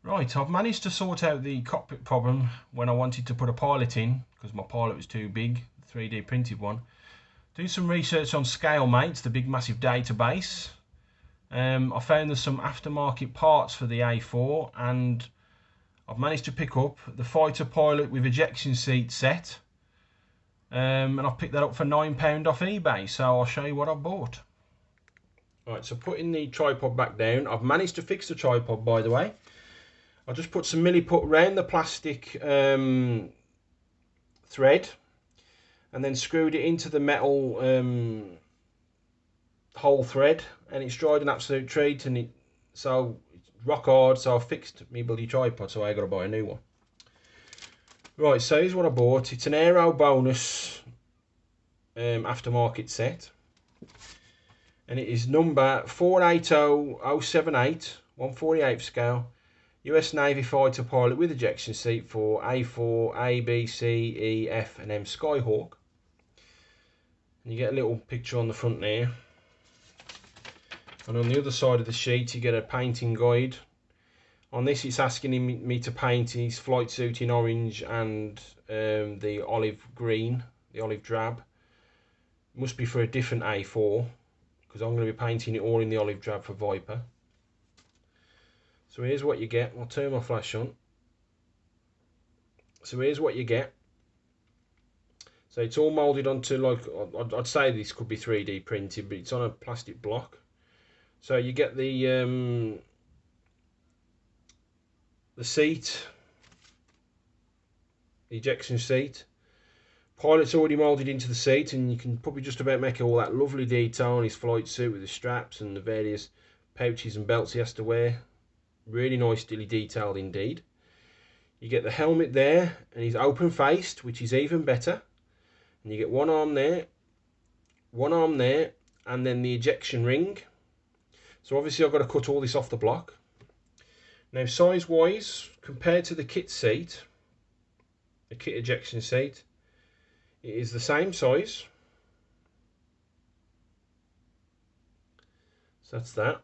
Right, I've managed to sort out the cockpit problem when I wanted to put a pilot in, because my pilot was too big, 3D printed one. Do some research on Scalemates, the big massive database. I found there's some aftermarket parts for the A4, and I've managed to pick up the fighter pilot with ejection seat set. And I've picked that up for £9 off eBay, so I'll show you what I bought. Right, so putting the tripod back down. I've managed to fix the tripod, by the way. I just put some milliput round the plastic thread and then screwed it into the metal hole thread, and it's dried an absolute treat, and it's rock hard. So I fixed my bloody tripod, so I got to buy a new one. Right, so here's what I bought. It's an Aerobonus aftermarket set, and it is number 480078, 1/48 scale. US Navy fighter pilot with ejection seat for A4, A, B, C, E, F and M Skyhawk. And you get a little picture on the front there. And on the other side of the sheet you get a painting guide. On this it's asking me to paint his flight suit in orange and the olive green, the olive drab. Must be for a different A4, because I'm going to be painting it all in the olive drab for Viper. So here's what you get. I'll turn my flash on. So here's what you get. So it's all moulded onto, like, I'd say this could be 3D printed, but it's on a plastic block. So you get the seat, the ejection seat. Pilot's already moulded into the seat, and you can probably just about make all that lovely detail on his flight suit with the straps and the various pouches and belts he has to wear. Really nicely detailed indeed. You get the helmet there, and he's open faced, which is even better. And you get one arm there, and then the ejection ring. So obviously I've got to cut all this off the block. Now size wise, compared to the kit seat, the kit ejection seat, it is the same size. So that's that.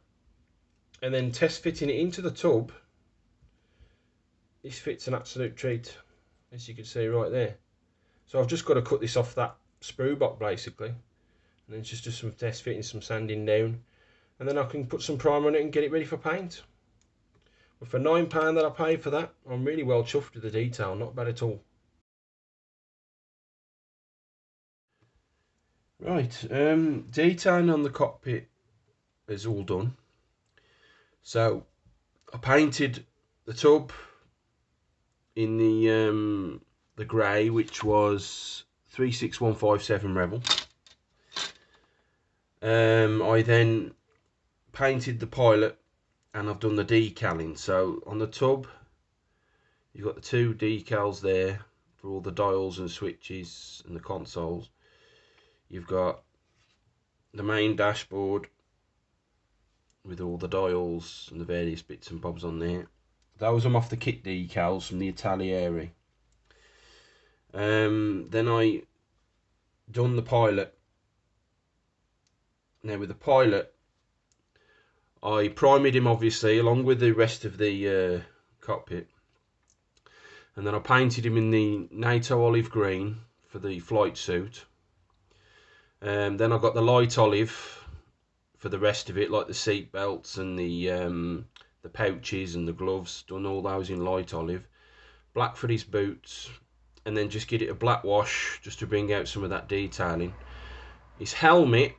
And then test fitting it into the tub, this fits an absolute treat, as you can see right there. So I've just got to cut this off that sprue box basically, and then just do some test fitting, some sanding down, and then I can put some primer on it and get it ready for paint. But for £9 that I paid for that, I'm really well chuffed with the detail, not bad at all. Right, detailing on the cockpit is all done. So I painted the tub in the grey, which was 36157 Rebel. I then painted the pilot, and I've done the decaling. So on the tub you've got the two decals there for all the dials and switches and the consoles. You've got the main dashboard with all the dials and the various bits and bobs on there. Those are off the kit decals from the Italeri. Then I done the pilot. Now with the pilot, I primed him obviously along with the rest of the cockpit, and then I painted him in the NATO olive green for the flight suit. Then I got the light olive for the rest of it, like the seat belts and the pouches and the gloves. Done all those in light olive. Black for his boots, and then just get it a black wash just to bring out some of that detailing. His helmet,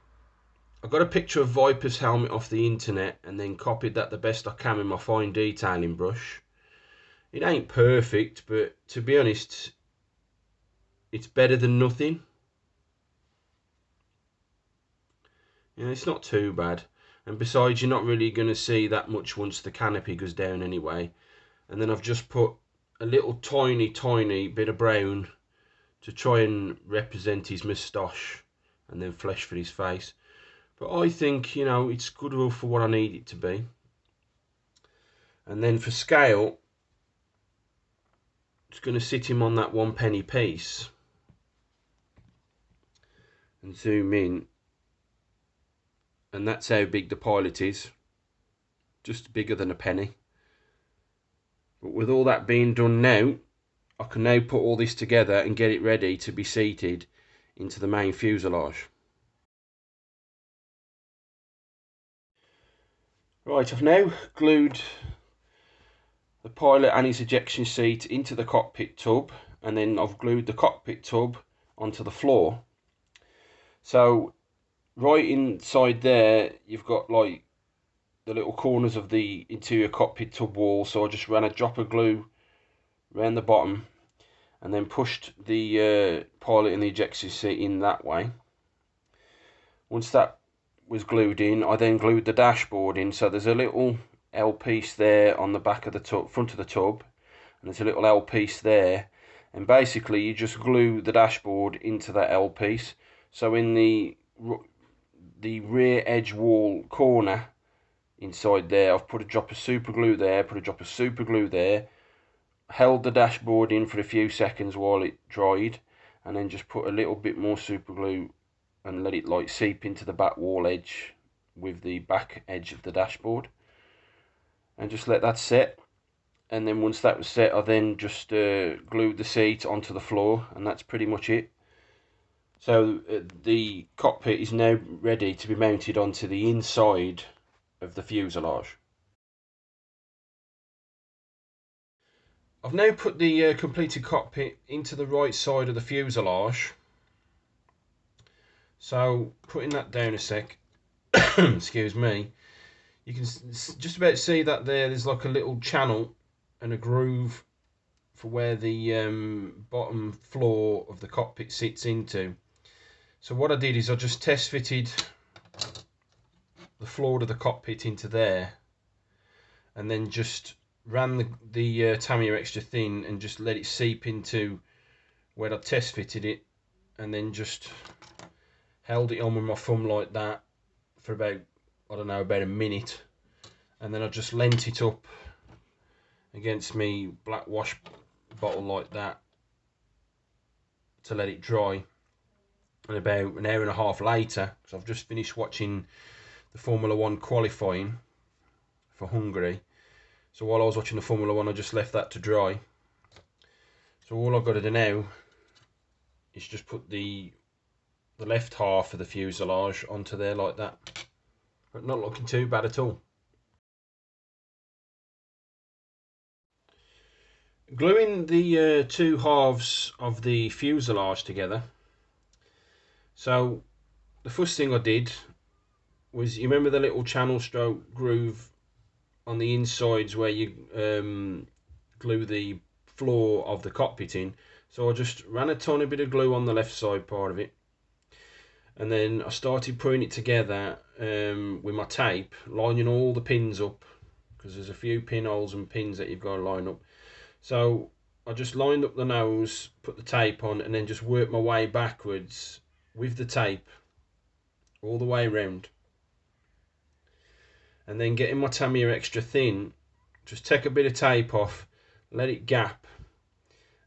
I got a picture of Viper's helmet off the internet and then copied that the best I can with my fine detailing brush. It ain't perfect, but to be honest, it's better than nothing. Yeah, it's not too bad, and besides you're not really going to see that much once the canopy goes down anyway. And then I've just put a little tiny bit of brown to try and represent his moustache, and then flesh for his face. But I think, you know, it's good enough for what I need it to be. And then for scale, it's going to sit him on that 1p piece and zoom in, and that's how big the pilot is, just bigger than a penny. But with all that being done now, I can now put all this together and get it ready to be seated into the main fuselage. Right, I've now glued the pilot and his ejection seat into the cockpit tub, and then I've glued the cockpit tub onto the floor. So right inside there you've got like the little corners of the interior cockpit tub wall, so I just ran a drop of glue around the bottom and then pushed the pilot and the ejection seat in that way. Once that was glued in, I then glued the dashboard in, so there's a little L piece there on the back of the tub, front of the tub, and there's a little L piece there, and basically you just glue the dashboard into that L piece. So in the rear edge wall corner inside there, I've put a drop of super glue there, put a drop of super glue there, held the dashboard in for a few seconds while it dried, and then just put a little bit more super glue and let it like seep into the back wall edge with the back edge of the dashboard, and just let that set. And then once that was set, I then just glued the seat onto the floor, and that's pretty much it. So the cockpit is now ready to be mounted onto the inside of the fuselage. I've now put the completed cockpit into the right side of the fuselage. So putting that down a sec, excuse me, you can just about see that there's like a little channel and a groove for where the bottom floor of the cockpit sits into. So what I did is I just test fitted the floor of the cockpit into there, and then just ran the Tamiya extra thin and just let it seep into where I test fitted it, and then just held it on with my thumb like that for about, I don't know, about a minute, and then I just lent it up against me black wash bottle like that to let it dry. And about an hour and a half later, because I've just finished watching the Formula 1 qualifying for Hungary, so while I was watching the Formula 1 I just left that to dry. So all I've got to do now is just put the left half of the fuselage onto there like that, but not looking too bad at all. Gluing the two halves of the fuselage together. So the first thing I did was, you remember the little channel stroke groove on the insides where you glue the floor of the cockpit in? So I just ran a tiny bit of glue on the left side part of it, and then I started putting it together with my tape, lining all the pins up, because there's a few pinholes and pins that you've got to line up. So I just lined up the nose, put the tape on, and then just worked my way backwards with the tape all the way around. And then getting my Tamiya extra thin, just take a bit of tape off, let it gap,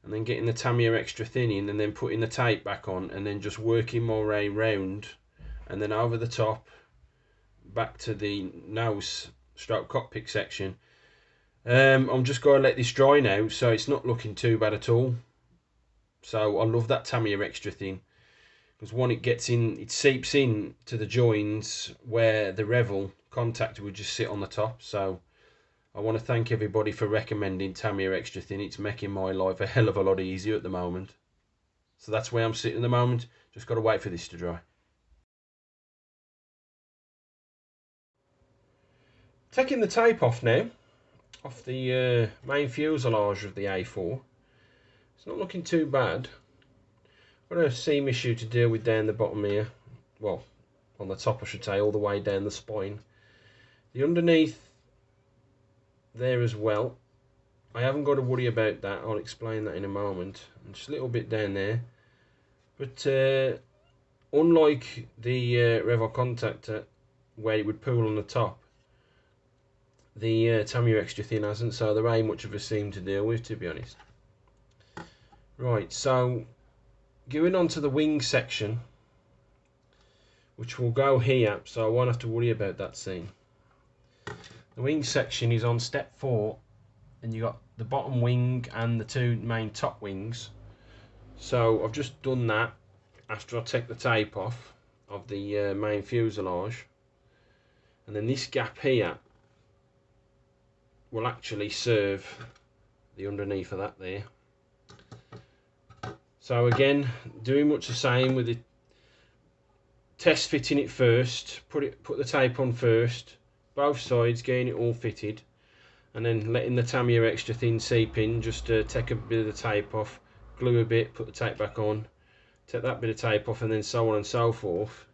and then getting the Tamiya extra thin in, and then putting the tape back on, and then just working my way round, and then over the top back to the nose stroke cockpit section. I'm just going to let this dry now, so it's not looking too bad at all. So I love that Tamiya extra thin, because when it gets in, it seeps in to the joins where the Revel contactor would just sit on the top. So I want to thank everybody for recommending Tamiya extra thin. It's making my life a hell of a lot easier at the moment. So that's where I'm sitting at the moment. Just got to wait for this to dry. Taking the tape off now, off the main fuselage of the A4. It's not looking too bad. Got a seam issue to deal with down the bottom here. Well, on the top I should say, all the way down the spine. The underneath there as well, I haven't got to worry about that. I'll explain that in a moment. And just a little bit down there. But unlike the Revel contactor, where it would pool on the top, the Tamiya extra thin hasn't, so there ain't much of a seam to deal with, to be honest. Right, so going on to the wing section, which will go here, so I won't have to worry about that seam. The wing section is on step 4, and you got the bottom wing and the two main top wings. So I've just done that after I take the tape off of the main fuselage, and then this gap here will actually serve the underneath of that there. So again, doing much the same with the test fitting it first, put the tape on first, both sides, getting it all fitted, and then letting the Tamiya extra thin seep in. Just take a bit of the tape off, glue a bit, put the tape back on, take that bit of tape off, and then so on and so forth.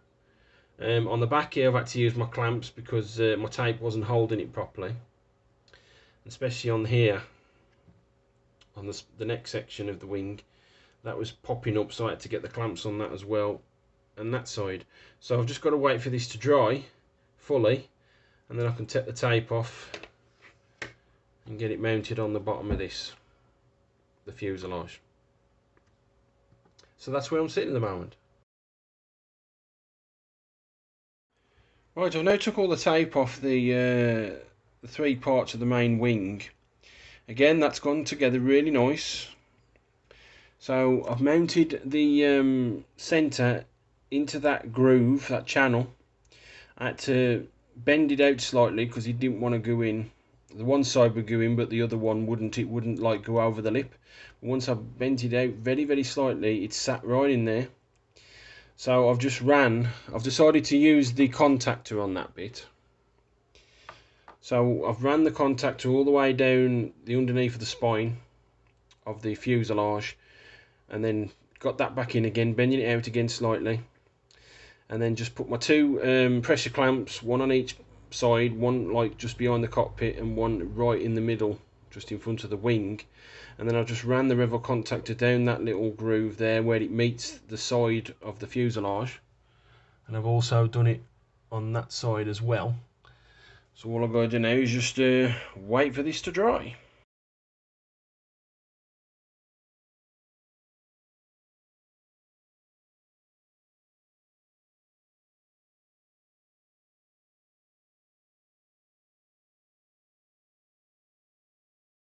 On the back here I've had to use my clamps because my tape wasn't holding it properly, especially on here, on the neck section of the wing, that was popping up, so I had to get the clamps on that as well, and that side. So I've just got to wait for this to dry fully, and then I can take the tape off and get it mounted on the bottom of this, the fuselage. So that's where I'm sitting at the moment. Right, I've now took all the tape off the three parts of the main wing. Again, that's gone together really nice. So I've mounted the centre into that groove, that channel. I had to bend it out slightly because it didn't want to go in. The one side would go in, but the other one wouldn't. It wouldn't like go over the lip. Once I bent it out very, very slightly, it sat right in there. So I've decided to use the contactor on that bit. So I've ran the contactor all the way down the underneath of the spine of the fuselage, and then got that back in again, bending it out again slightly, and then just put my two pressure clamps, one on each side, one like just behind the cockpit and one right in the middle, just in front of the wing. And then I just ran the revel contactor down that little groove there where it meets the side of the fuselage, and I've also done it on that side as well. So all I've got to do now is just wait for this to dry.